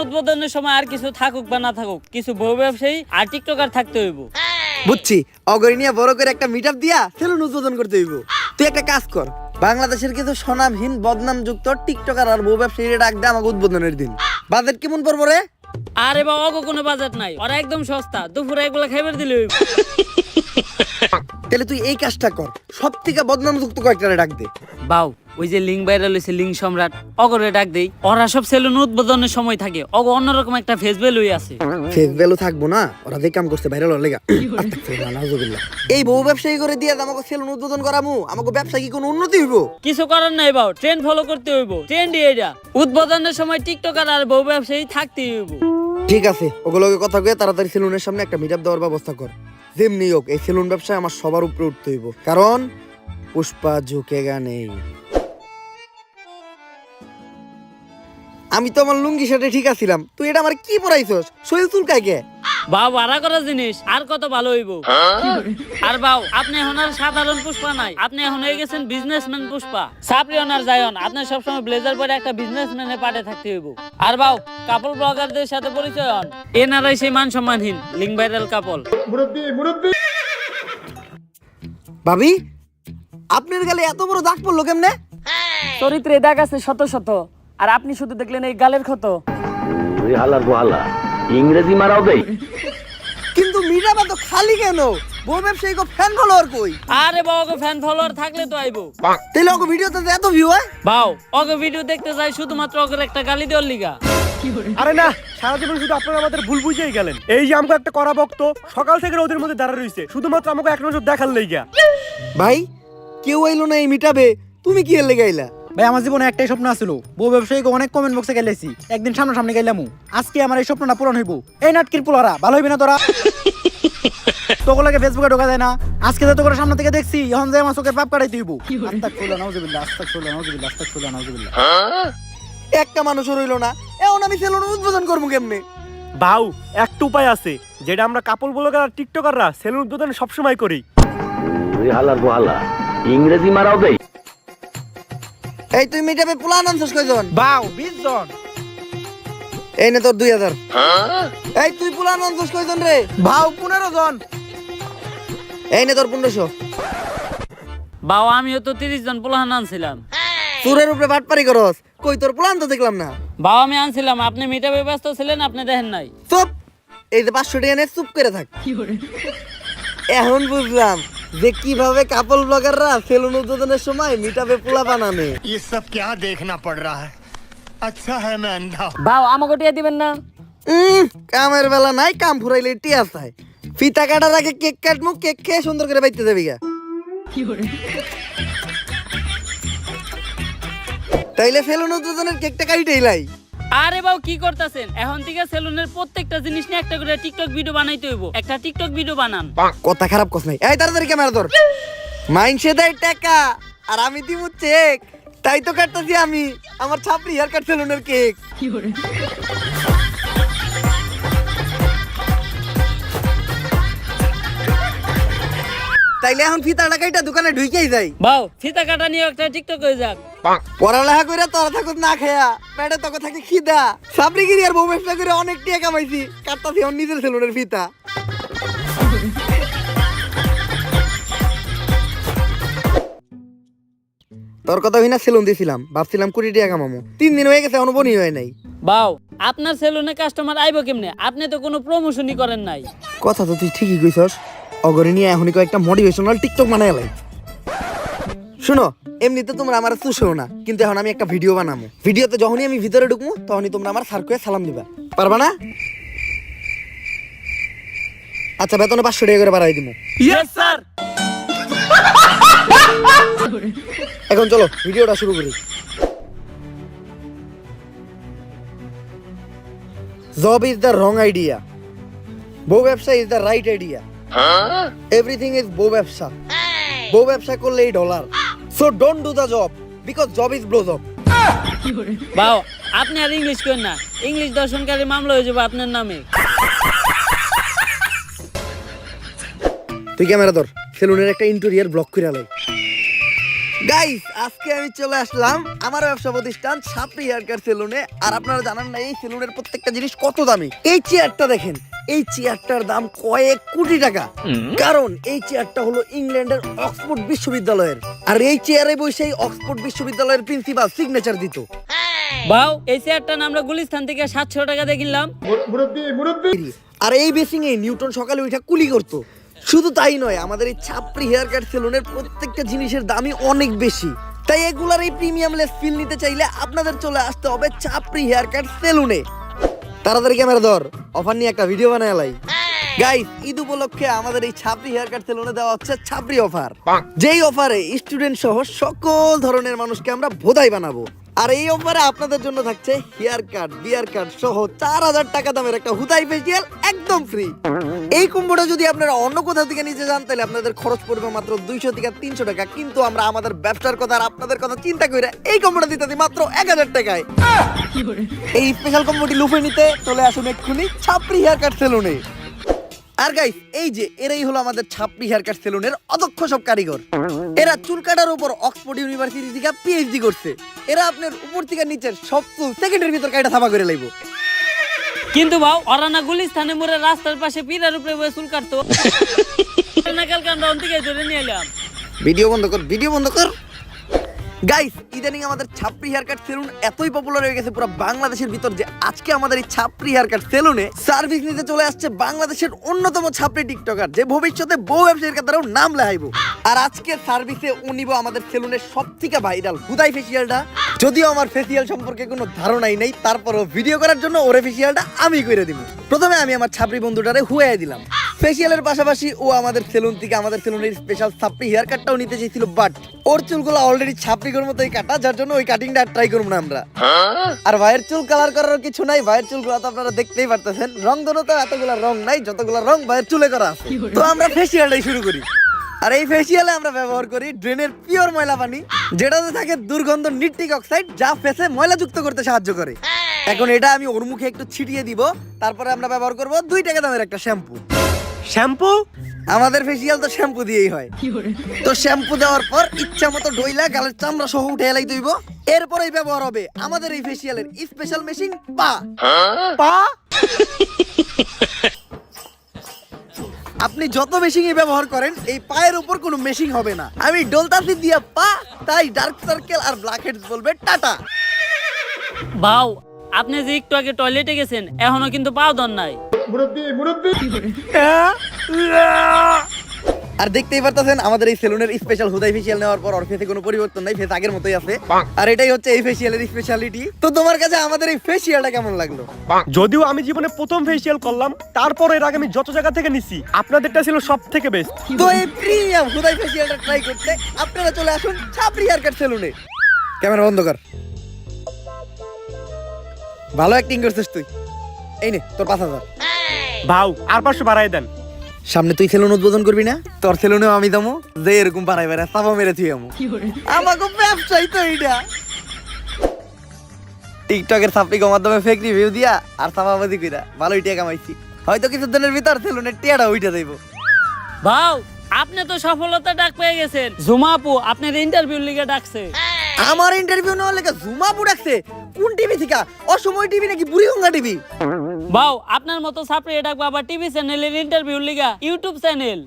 উদ্বোধনের সময় আর কিছু থাকুক বা না থাকুক, কিছু বউ ব্যবসায়ী আর টিকটকার থাকতে হইব। বুঝছি, অগরি নিয়ে বড় করে একটা মিট আপ দিয়া সেলুন উদ্বোধন করতে হইব। তুই একটা কাজ কর, বাংলাদেশের কিছু স্বনামহীন বদনামযুক্ত টিকটকার আর বউ ব্যবসায়ীরা ডাক দে আমাকে উদ্বোধনের দিন। বাজেট কেমন পড়বো রে? আরে বাবা, অগো কোনো বাজেট নাই, ওরা একদম সস্তা, দুপুরে একবেলা খাইবার দিলে হইব। তাহলে তুই এই কাজটা কর, সব থেকে বদনামযুক্ত কয়েকটা ডাক দে। বাউ, ওই যে লিঙ্ক ভাইরাল হয়েছে, লিঙ্ক সম্রাট, অগরে ডাক দেই। ওরা সব সেলুন উদ্বোধনের সময় থাকে, অগ অন্যরকম একটা ফেস ভ্যালু আছে। ফেস ভ্যালু থাকবো না, ওরা যে কাম করছে ভাইরাল হলে এই বউ ব্যবসায়ী করে দিয়ে আমাকে সেলুন উদ্বোধন করামু, আমাকে ব্যবসা কি কোনো উন্নতি হইব? কিছু করার নাই বাউ, ট্রেন্ড ফলো করতে হইব। ট্রেন্ড এটা, উদ্বোধনের সময় টিকটকার আর বউ ব্যবসায়ী থাকতেই হইব। ঠিক আছে, ওগুলোকে কথা কয়ে তাড়াতাড়ি সেলুনের সামনে একটা মিট আপ দেওয়ার ব্যবস্থা কর। যেমনি হোক এই সেলুন ব্যবসায় আমার সবার উপরে উঠতে হইব, কারণ পুষ্পা ঝুঁকেগা নেই। আমি তো আমার লুঙ্গি শার্টে ঠিক আছিলাম, তুই এটা আমার কি পরাইছস? শরীর চুলকায় কে? বাউ, ভাড়া করা জিনিস আর কত ভালো হইব। আর বাউ, আপনি এখন আর সাধারণ পুষ্পা নাই, আপনি এখন হয়ে গেছেন বিজনেসম্যান পুষ্পা। সাপরিয়ন আর জায়ন, আপনি সবসময় ব্লেজার পরে একটা বিজনেসম্যানের পাটে থাকতে হইব। আর বাউ, কাপল ব্লগারদের সাথে পরিচয় হন, এনারাই সেই মান সম্মানহীন লিঙ্ক ভাইরাল কাপল। ভাবি, আপনার গালে এত বড় দাগ পড়লো কেমনে? চরিত্রে দাগ আছে শত শত, আর আপনি শুধু দেখলেন এই গালের ক্ষত। তুই হালার বহালা ইংরেজি মারাও দেই। কিন্তু মিট আপ তো খালি কেন? বউ ব্যবসায়ী কো ফ্যান ফলোয়ার কই? আরে বাউ, ফ্যান ফলোয়ার থাকলে তো আইবো। তাইলে ওকে ভিডিওতে এত ভিউ হয়? বাউ, ওকে ভিডিও দেখতে যাই শুধুমাত্র ওকে একটা গালি দেওয়ার লিগা। আরে না, সারা জীবন শুধু আপনারা আমাদের ভুল বুঝেই গেলেন। এই যে আমাকে একটা করা ভক্ত সকাল থেকে ওদের মধ্যে দাঁড়া রইছে শুধুমাত্র আমাকে এক নজর দেখার লাইগা। ভাই, কেউ আইলো না এই মিট আপে, তুমি কি এর লেগে আইলা? ভাই, আমার জীবনে একটাই স্বপ্ন ছিল, বউ ব্যবসায়ীকে অনেক কমেন্ট বক্সে গেলেছি, একদিন সামনাসামনি গেলামু। আজকে আমার এই স্বপ্নটা পূরণ হইব। এই নাটকির পোলারা ভালো হইবে না তোরা? তোগুলোকে ফেসবুকে ঢোকা যায় না, আজকে তো তোর সামনে থেকে দেখছি, এখন যে আমার চোখের পাপ কাটাইতে হইব। আস্তাগফিরুল্লাহ, নাউজুবিল্লাহ, আস্তাগফিরুল্লাহ, নাউজুবিল্লাহ, আস্তাগফিরুল্লাহ, নাউজুবিল্লাহ। একটা মানুষও রইলো না, এখন আমি সেলুন উদ্বোধন করবো কেমনে? ভাউ, একটা উপায় আছে, যেটা আমরা কাপল ব্লগার আর টিকটকাররা সেলুন উদ্বোধন সবসময় করি। তুই হালার বহালা ইংরেজি মারাও দেই। এই তুই মিট আপে প্ল্যান আনছস কয়জন? বাউ, 20 জন। এই নে তোর 2000। এই তুই প্ল্যান আনছস কয়জন রে? ভাউ, 15 জন। এই নে তোর 1500। বাউ, আমিও তো 30 জন পোলাহান আনছিলাম। চুরের উপরে বাটপারি করস, কই তোর প্ল্যান তো দেখলাম না। বাউ, আমি আনছিলাম, আপনি মিটাপে ব্যস্ত ছিলেন, আপনি দেখেন নাই। চুপ, এই যে 500 টাকা নে, চুপ করে থাক। এখন বুঝলাম যে কিভাবে কাপল ব্লগাররা সেলুন উদ্বোধনের সময় মিট আপে পোলা বানানে। ये सब क्या देखना पड़ रहा है? अच्छा है मैं अंधा हूं। বাউ, আমাকে টিয়া দিবেন না? কামের বেলা নাই, কাম ফুরাইলে টিয়া চাই। ফিতা কাটার আগে কেক কাটমু, কেক খেয়ে সুন্দর করে বাইতে যাবি গা। তাইলে সেলুন উদ্বোধনের কেকটা কাইটেই লাই। আরে বাউ, কি করতেছেন? এখন থেকে সেলুনের প্রত্যেকটা জিনিস নিয়ে একটা করে টিকটক ভিডিও বানাইতে হইব। একটা টিকটক ভিডিও বানান। কথা খারাপ কস নাই। এই তাড়াতাড়ি ক্যামেরা ধর। মাইনসে দেয় টাকা আর আমি দিমু চেক, তাই তো কাটতাছি আমি আমার ছাপড়ি হেয়ার কাট সেলুনের কেক। তাইলে এখন ফিতাটা কাইটা দোকানে ঢুকেই যাই। বাউ, ফিতা কাটা নিয়ে একটা টিকটক হয়ে যাক। পড়ালেখা করে তোরা থাকুক না খেয়া, পেটে তোকে থাকে খিদা। সাবরিগিরি আর বউ ব্যবসা করে অনেক টাকা কামাইছি, কাটতাছি আমার নিজের সেলুনের ফিতা। তোর কথা হই না, সেলুন দিছিলাম, ভাবছিলাম 20 টাকা কামামো, 3 দিন হয়ে গেছে এখনো বনি হয় নাই। বাউ, আপনার সেলুনে কাস্টমার আইবো কেমনে? আপনি তো কোনো প্রমোশনই করেন নাই। কথা তো তুই ঠিকই কইছস, অগরে নিয়ে এখনই কয়েকটা মোটিভেশনাল টিকটক বানাই লাই। শুনো, এমনিতে তোমরা আমার চুষেও না, কিন্তু এখন আমি একটা ভিডিও বানাবো। ভিডিওতে যখনই আমি ভিতরে ঢুকবো তখনই তোমরা আমার স্যার কয়ে সালাম দিবা, পারবা না? আচ্ছা, বেতনে 500 টাকা করে বাড়াই দিব। Yes sir. এখন চলো ভিডিওটা শুরু করি। Job is the wrong idea, বউ ব্যবসা is the right idea. Everything is বউ ব্যবসা। বউ ব্যবসা করলেই dollar. So don't do the job because job is blow job. বাউ, আপনি আর ইংলিশ করেন না, ইংলিশ দর্শনকারী মামলা হয়ে যাবে আপনার নামে। তুই ক্যামেরা ধর, সেলুনের একটা ইন্টেরিয়র ব্লক করে লাই। গাইস আজকে আমি চলে আসলাম আমার ব্যবসা প্রতিষ্ঠান সাপড়ি হেয়ার কাট সেলুনে। আর আপনারা জানেন না এই সেলুনের প্রত্যেকটা জিনিস কত দামি। এই চেয়ারটা দেখেন, এই চেয়ারটার দাম কয়েক কোটি টাকা, কারণ এই চেয়ারটা হলো ইংল্যান্ডের অক্সফোর্ড বিশ্ববিদ্যালয়ের। আর এই চেয়ারে বসে অক্সফোর্ড বিশ্ববিদ্যালয়ের প্রিন্সিপাল সিগনেচার দিত। বাউ, এই চেয়ারটা আমরা গুলিস্তান থেকে 700 টাকা দিয়ে কিনলাম। আর এই বেসিং এ নিউটন সকালে উঠে কুলি করতো। শুধু তাই নয়, আমাদের এই ছাপড়ি হেয়ার কাট সেলুনের প্রত্যেকটা জিনিসের দামই অনেক বেশি। তাই এগুলার এই প্রিমিয়াম লেস ফিল নিতে চাইলে আপনাদের চলে আসতে হবে ছাপড়ি হেয়ার কাট সেলুনে। তাড়াতাড়ি ক্যামেরা ধর, অফার নিয়ে একটা ভিডিও বানায় লাই। গাইস, ঈদ উপলক্ষে আমাদের এই ছাপড়ি হেয়ার কাট সেলুনে দেওয়া হচ্ছে ছাপড়ি অফার, যেই অফারে স্টুডেন্ট সহ সকল ধরনের মানুষকে আমরা ভোদাই বানাবো। আর এই অফারে আপনাদের জন্য থাকছে হেয়ার কাট, বিয়ার কাট সহ 4000 টাকা দামের একটা হুদাই ফেসিয়াল একদম ফ্রি। এই কম্বোটা যদি আপনারা অন্য কোথাও থেকে নিতে যান তাহলে আপনাদের খরচ পড়বে মাত্র 200 থেকে 300 টাকা, কিন্তু আমরা আমাদের ব্যবসার কথা আর আপনাদের কথা চিন্তা করে এই কম্বোটা দিতে দিই মাত্র 1000 টাকায়। এই স্পেশাল কম্বোটি লুফে নিতে চলে আসুন এক্ষুনি ছাপড়ি হেয়ার কাট সেলুনে। আর গাইস, এই যে এরাই হলো আমাদের ছাপড়ি হেয়ার কাট সেলুনের অদক্ষ সব কারিগর। এরা চুল কাটার উপর অক্সফোর্ড ইউনিভার্সিটি থেকে পিএইচডি করছে। এরা আপনার উপর থেকে নিচের সব চুল সেকেন্ডের ভিতর কাটা থাপা করে লাইব। কিন্তু বাউ, ওরা না গুলিস্তানে মোড়ে রাস্তার পাশে পিরার উপরে বসে চুল কাটতো না, কালকে আমরা অন্তিকে ধরে নিয়ে এলাম। ভিডিও বন্ধ কর, ভিডিও বন্ধ কর। গাইস, ইদানিং আমাদের ছাপড়ি হেয়ার কাট সেলুন এতই পপুলার হয়ে গেছে পুরো বাংলাদেশের ভিতর যে আজকে আমাদের এই ছাপড়ি হেয়ার কাট সেলুনে সার্ভিস নিতে চলে আসছে বাংলাদেশের অন্যতম ছাপড়ি টিকটকার, যে ভবিষ্যতে বহু ব্যবসায়ীর কাতারেও নাম লেখাইবো। আর আজকে সার্ভিসে উনিব আমাদের সেলুনের সবথেকে ভাইরাল হুদাই ফেসিয়ালটা। যদিও আমার ফেসিয়াল সম্পর্কে কোনো ধারণাই নেই, তারপরও ভিডিও করার জন্য ওরে ফেসিয়ালটা আমি করে দিব। প্রথমে আমি আমার ছাপড়ি বন্ধুটারে হুয়াই দিলাম। ফেসিয়ালের পাশাপাশি ও আমাদের সেলুন থেকে আমাদের সেলুনের স্পেশাল ছাপড়ি হেয়ার কাটটাও নিতে চেয়েছিল, বাট ওর চুলগুলো অলরেডি ছাপড়ির মতোই কাটা, যার জন্য ওই কাটিংটা ট্রাই করবো না আমরা। আর ভাইয়ের চুল কালার করার কিছু নাই, ভাইয়ের চুলগুলো তো আপনারা দেখতেই পারতেছেন। রং ধরতে এতগুলা রং নাই, যতগুলা রং ভাইয়ের চুলে করা আছে। তো আমরা ফেসিয়ালটাই শুরু করি। আর এই ফেসিয়ালে আমরা ব্যবহার করি ড্রেনের পিওর ময়লা পানি, যেটাতে থাকে দুর্গন্ধ নিট্রিক অক্সাইড, যা ফেসে ময়লা যুক্ত করতে সাহায্য করে। এখন এটা আমি ওর মুখে একটু ছিটিয়ে দিব, তারপরে আমরা ব্যবহার করব 2 টাকা দামের একটা শ্যাম্পু। শ্যাম্পু? আমাদের ফেসিয়াল তো শ্যাম্পু দিয়েই হয়। তো শ্যাম্পু দেওয়ার পর ইচ্ছা মতো ডইলা গালের চামড়া সহ উঠে এলাই দইব। এরপরেই ব্যবহার হবে আমাদের এই ফেসিয়ালের স্পেশাল মেশিন পা। পা? আপনি যত মেশিনই ব্যবহার করেন, এই পায়ের উপর কোনো মেশিন হবে না। আমি ডলতাছি দিয়া পা, তাই ডার্ক সার্কেল আর ব্ল্যাক হেডস বলবে টাটা। বাউ, আপনি যে একটু আগে টয়লেটে গেছেন, এখনো কিন্তু পাও দন নাই। আর দেখতেই পারতেছেন আমাদের এই সেলুনের স্পেশাল হুদাই ফেসিয়াল নেওয়ার পর ওর ফেসে কোনো পরিবর্তন নাই, ফেস আগের মতোই আছে। আর এটাই হচ্ছে এই ফেসিয়ালের স্পেশালিটি। তো তোমার কাছে আমাদের এই ফেসিয়ালটা কেমন লাগলো? যদিও আমি জীবনে প্রথম ফেসিয়াল করলাম, তারপর এর আগে আমি যত জায়গা থেকে নিছি আপনাদেরটা ছিল সব থেকে বেস্ট। তো এই প্রিমিয়াম হুদাই ফেসিয়ালটা ট্রাই করতে আপনারা চলে আসুন ছাপড়ি হেয়ার কাট সেলুনে। ক্যামেরা বন্ধ কর। ভালো অ্যাক্টিং করছিস তুই। এই নে তোর 5000। ভাও, আর 500 বাড়াই দেন। সামনে তুই সেলুন উদ্বোধন করবি না? তোর সেলুনেও আমি দামো যে এরকম বাড়াই বেড়া চাপা মেরে তুই আমু। আমাকে ব্যবসায়ী তো এইটা। টিকটকের সাপ্লিকের মাধ্যমে ফেক রিভিউ দিয়া আর চাপাবাজি কইরা ভালোই টাকা কামাইছি। হয়তো কিছুদিনের ভিতর সেলুনের টিয়াটা উইঠা যাইব। বাউ, আপনি তো সফলতা ডাক পেয়ে গেছেন। ঝুমা আপু আপনার ইন্টারভিউর লিগে ডাকছে। আমার ইন্টারভিউ নেওয়ার লেগে ঝুমা আপু ডাকছে? কোন টিভি থেকে? অসময় টিভি নাকি বুড়িগঙ্গা টিভি? বাউ, আপনার মতো ছাপড়ি ডাকবো আবার টিভি চ্যানেলের ইন্টারভিউর লিগা ইউটিউব চ্যানেল।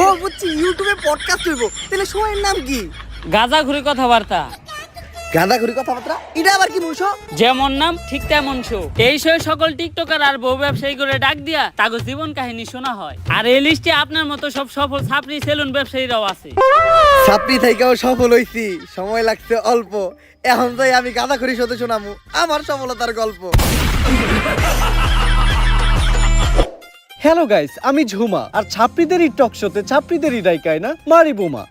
ও বুঝছি, ইউটিউবে পডকাস্ট হইব। তাহলে শোয়ের নাম কি? গাজা ঘুরে কথাবার্তা। গাঁদাঘুরি কথাবার্তা? এটা আবার কি বলছো? যেমন নাম ঠিক তেমন শো। এই শো সকল টিকটকার আর বউ ব্যবসায়ী করে ডাক দিয়া তাগো জীবন কাহিনী শোনা হয়। আর এই লিস্টে আপনার মতো সব সফল ছাপড়ি সেলুন ব্যবসায়ীরাও আছে। ছাপড়ি থেকেও সফল হইছি, সময় লাগছে অল্প। এখন যাই আমি গাঁদাঘুরির সাথে শোনামু আমার সফলতার গল্প। হ্যালো গাইস, আমি ঝুমা, আর ছাপড়িদেরই টক শোতে ছাপড়িদেরই ডাইকায় না মারি বোমা।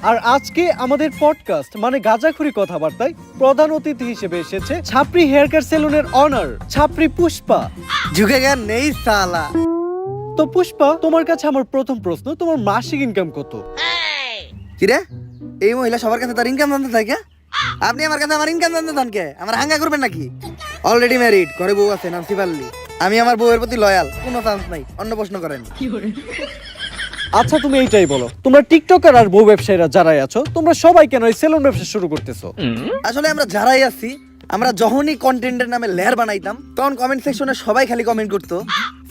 আর আজকে আমাদের পডকাস্ট মানে গাঁজাখুরি কথাবার্তায় প্রধান অতিথি হিসেবে এসেছে ছাপড়ি হেয়ার কাট সেলুনের অনার ছাপড়ি পুষ্পা। ঝুঁকে গেন নেই সালা। তো পুষ্পা, তোমার কাছে আমার প্রথম প্রশ্ন, তোমার মাসিক ইনকাম কত? কিরে, এই মহিলা সবার কাছে তার ইনকাম জানতে থাকে? আপনি আমার কাছে আমার ইনকাম জানতে চান কে? আমার হাঙ্গা করবেন নাকি? অলরেডি ম্যারিড, ঘরে বউ আছে, নাম সিপাল্লি। আমি আমার বউয়ের প্রতি লয়াল, কোনো চান্স নাই। অন্য প্রশ্ন করেন। আচ্ছা তুমি এইটাই বলো, তোমরা টিকটকার আর বউ ব্যবসায়ীরা যারাই আছো, তোমরা সবাই কেন এই সেলুন ব্যবসা শুরু করতেছো? আসলে আমরা যারাই আছি, আমরা যখনই কন্টেন্টের নামে লেয়ার বানাইতাম, তখন কমেন্ট সেকশনে সবাই খালি কমেন্ট করতো,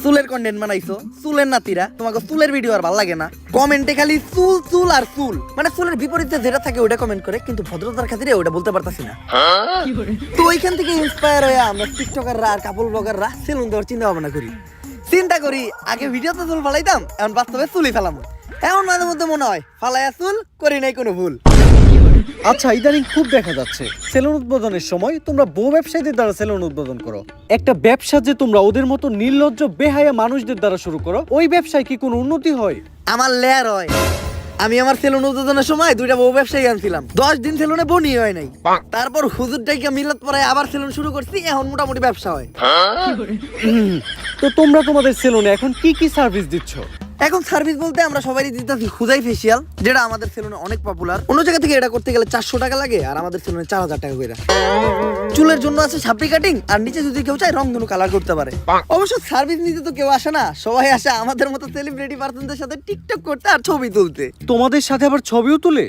চুলের কন্টেন্ট বানাইছো, চুলের নাতিরা, তোমাকে চুলের ভিডিও আর ভালো লাগে না। কমেন্টে খালি চুল চুল আর চুল, মানে চুলের বিপরীতে যেটা থাকে ওটা কমেন্ট করে, কিন্তু ভদ্রতার খাতিরে ওটা বলতে পারতাছি না। তো ওইখান থেকে ইন্সপায়ার হয়ে আমরা টিকটকাররা আর কাপল ব্লগাররা সেলুন দেওয়ার চিন্তা ভাবনা করি। আগে ভিডিওতে চুল ফালাইতাম, এখন বাস্তবে চুলই ফেলামো। এখন মাঝে মধ্যে মনে হয় ফালাইয়া চুল করি নাই কোনো ভুল। আচ্ছা ইদানিং খুব দেখা যাচ্ছে সেলুন উদ্বোধনের সময় তোমরা বউ ব্যবসায়ীদের দ্বারা সেলুন উদ্বোধন করো। একটা ব্যবসা যে তোমরা ওদের মতো নির্লজ্জ বেহায়া মানুষদের দ্বারা শুরু করো, ওই ব্যবসায় কি কোনো উন্নতি হয়? আমার লেয়ার হয়। আমি আমার সেলুন উদ্বোধনের সময় 2টা বউ ব্যবসায়ী আনছিলাম, 10 দিন সেলুনে বনি হয় নাই। তারপর হুজুরটাকে মিলাত পরে আবার সেলুন শুরু করছি, এখন মোটামুটি ব্যবসা হয়। তো তোমরা তোমাদের সেলুনে এখন কি কি সার্ভিস দিচ্ছ? এখন সার্ভিস বলতে আমরা সবারই দিতেছি খুদাই ফেসিয়াল, যেটা আমাদের সেলুনে অনেক পপুলার। অন্য জায়গা থেকে এটা করতে গেলে 400 টাকা লাগে, আর আমাদের সেলুনে 4000 টাকা করে। চুলের জন্য আছে ছাপড়ি কাটিং, আর নিচে যদি কেউ চায় রংধনু কালার করতে পারে। অবশ্য সার্ভিস নিতে তো কেউ আসে না, সবাই আসে আমাদের মতো সেলিব্রিটি পার্সনদের সাথে টিকটক করতে আর ছবি তুলতে। তোমাদের সাথে আবার ছবিও তুলে?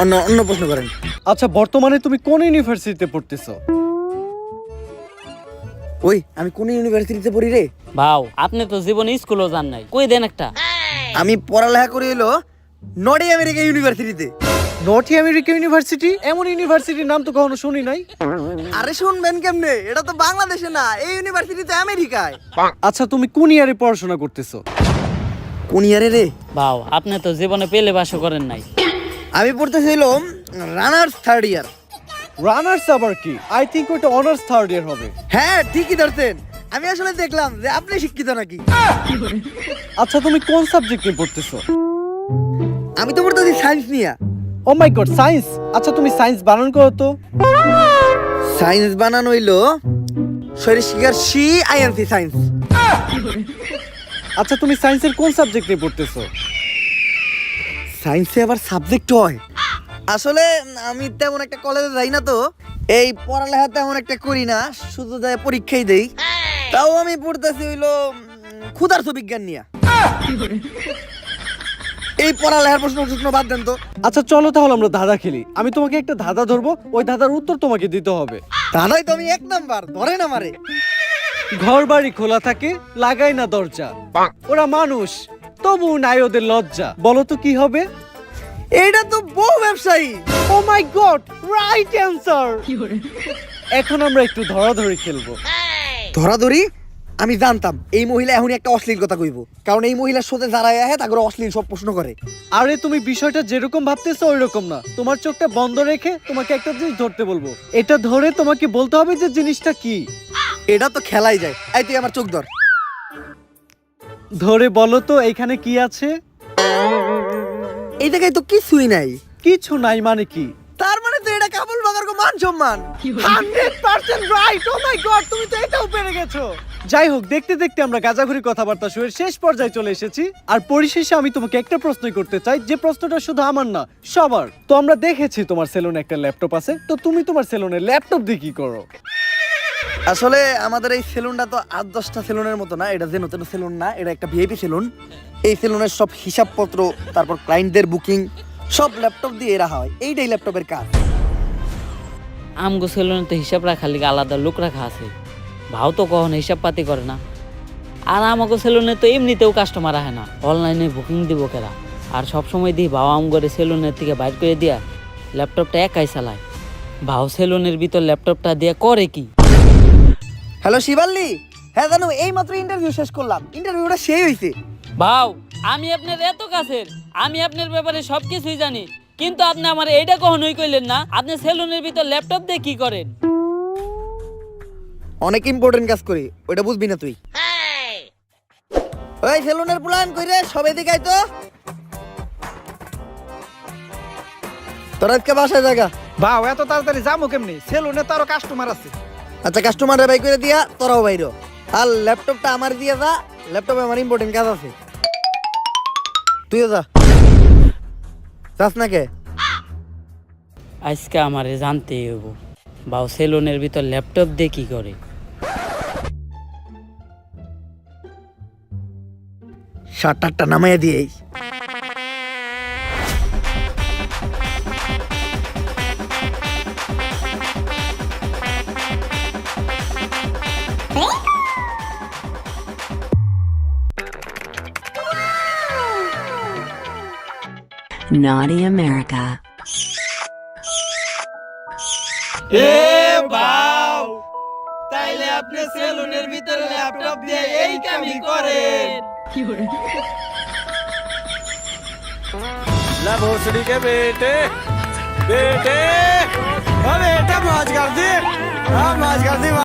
অন্য প্রশ্ন করেন। আচ্ছা বর্তমানে তুমি কোন ইউনিভার্সিটিতে পড়তেছো? ওই আমি কোন ইউনিভার্সিটিতে পড়ি রে? ভাও আপনি তো জীবনে স্কুলও যান নাই, কই দেন একটা। আমি পড়ালেখা করি হলো নর্থ আমেরিকা ইউনিভার্সিটিতে। North America university? এমন ইউনিভার্সিটির নাম তো কখনো শুনি নাই। আরে শুনবেন কেমনে, এটা তো বাংলাদেশে না, এই ইউনিভার্সিটি তো আমেরিকায়। আচ্ছা তুমি কোন ইয়ারে পড়াশোনা করতেছো? কোন ইয়ারে রে? ভাও আপনি তো জীবনে পেলে বাসও করেন নাই। আমি পড়তেছিল রানার্স 3rd ইয়ার। রানার্স আবার কি? আই থিংক ওটা অনার্স 3rd ইয়ার হবে। হ্যাঁ ঠিকই ধরছেন, আমি আসলে দেখলাম যে আপনি শিক্ষিত নাকি। আচ্ছা তুমি কোন সাবজেক্ট নিয়ে পড়তেছো? আমি তো পড়তেছি সায়েন্স নিয়ে। ও মাই গড, সায়েন্স? আচ্ছা তুমি সায়েন্স বানান করো তো। সায়েন্স বানান হইলো সরিষিকার সি আইএনসি সায়েন্স। আচ্ছা তুমি সায়েন্সের কোন সাবজেক্ট নিয়ে পড়তেছো? সায়েন্সে আবার সাবজেক্ট হয়? আসলে আমি তেমন একটা কলেজে যাই না, তো এই পড়ালেখা তেমন একটা করি না, শুধু যাই পরীক্ষাই দেই। তাও আমি পড়তেছি হইলো ক্ষুধার্ত বিজ্ঞান নিয়ে। এই পড়ালেখার প্রশ্ন বাদ দেন তো। আচ্ছা চলো তাহলে আমরা ধাঁধা খেলি। আমি তোমাকে একটা ধাঁধা ধরবো, ওই ধাঁধার উত্তর তোমাকে দিতে হবে। দাদাই তো আমি 1 নাম্বার, ধরেন আমারে। ঘর বাড়ি খোলা থাকে, লাগাই না দরজা, ওরা মানুষ তবু নাই ওদের লজ্জা, বলো তো কি হবে? এইটা তো বউ ব্যবসায়ী। ও মাই গড, রাইট অ্যানসার। এখন আমরা একটু ধরাধরি খেলবো। ধরাধরি? আমি জানতাম এই মহিলা এখনই একটা অশ্লীল কথা কইব, কারণ এই মহিলার সাথে যারা আহে তাকে অশ্লীল সব প্রশ্ন করে। আরে তুমি বিষয়টা যেরকম ভাবতেছো ওই রকম না। তোমার চোখটা বন্ধ রেখে তোমাকে একটা জিনিস ধরতে বলবো, এটা ধরে তোমাকে বলতে হবে যে জিনিসটা কি। এটা তো খেলাই যায়। এই তুই আমার চোখ ধর। ধরে বলো তো এখানে কি আছে? এই জায়গায় তো কিছুই নাই। কিছু নাই মানে কি? তার মানে তো এটা কাবুল বাগার কো মান সম্মান। 100% রাইট। ও মাই গড, তুমি তো এটাও পেরে গেছো। যাই হোক, দেখতে দেখতে আমরা গাজাঘুরি কথাবার্তা শুরুর শেষ পর্যায়ে চলে এসেছি। আর পরিশেষে আমি তোমাকে একটা প্রশ্নই করতে চাই, যে প্রশ্নটা শুধু আমার না সবার। তো আমরা দেখেছি তোমার সেলুনে একটা ল্যাপটপ আছে, তো তুমি তোমার সেলুনে ল্যাপটপ দিয়ে কি করো? আসলে আমাদের এই সেলুনটা তো 8-10টা সেলুনের মতো না, এটা যে নতুন সেলুন না, এটা একটা ভিআইপি সেলুন। এই সেলুনের সব হিসাবপত্র, তারপর ক্লায়েন্টদের বুকিং সব ল্যাপটপ দিয়ে রাখা হয়। এইটাই ল্যাপটপের কাজ। আমগো সেলুনে তো হিসাব রাখার লিগে আলাদা লোক রাখা আছে, ভাও তো কখনো হিসাব পাতি করে না। আর আমাগো সেলুনে তো এমনিতেও কাস্টমার আহে না, অনলাইনে বুকিং দিব কেরা। আর সবসময় দিই ভাও আমগরে সেলুনের থেকে বাইর করে দিয়া ল্যাপটপটা একাই চালায়। ভাও সেলুনের ভিতর ল্যাপটপটা দিয়ে করে কি? হ্যালো শিবাল্লি, হ্যাঁ জানো এই মাত্র ইন্টারভিউ শেষ করলাম, ইন্টারভিউটা সেই হয়েছে। ভাও আমি আপনার এত কাছের, আমি আপনার ব্যাপারে সবকিছুই জানি, কিন্তু আপনি আমার এইটা কখনোই কইলেন না আপনি সেলুনের ভিতর ল্যাপটপ দিয়ে কি করেন। অনেক ইম্পর্টেন্ট কাজ করি, ওইটা বুঝবি না তুই। ওই সেলুনের প্ল্যান কইরে সবাই দিকে আইতো। তোরা আজকে বাসায় জায়গা। বাও এত তাড়াতাড়ি যাবো কেমনি? সেলুনে তো আরো কাস্টমার আছে। আচ্ছা কাস্টমারে বাই করে দিয়া, তোরাও বাইরো। আর ল্যাপটপটা আমার দিয়ে যা, ল্যাপটপে আমার ইম্পর্টেন্ট কাজ আছে। তুইও যা। যাস না কে? আজকে আমারে জানতেই হইব ভাও সেলুনের ভিতর ল্যাপটপ দিয়ে কি করে। শার্টটা নামাইয়া দিয়েই। Naughty America. তাইলে আপনি সেলুনের ভিতরে ল্যাপটপ দিয়ে এই কামই করেন। ला भोसड़ी के बेटे बेटे अरे बेटा मौज कर दी, हाँ मौज कर दी।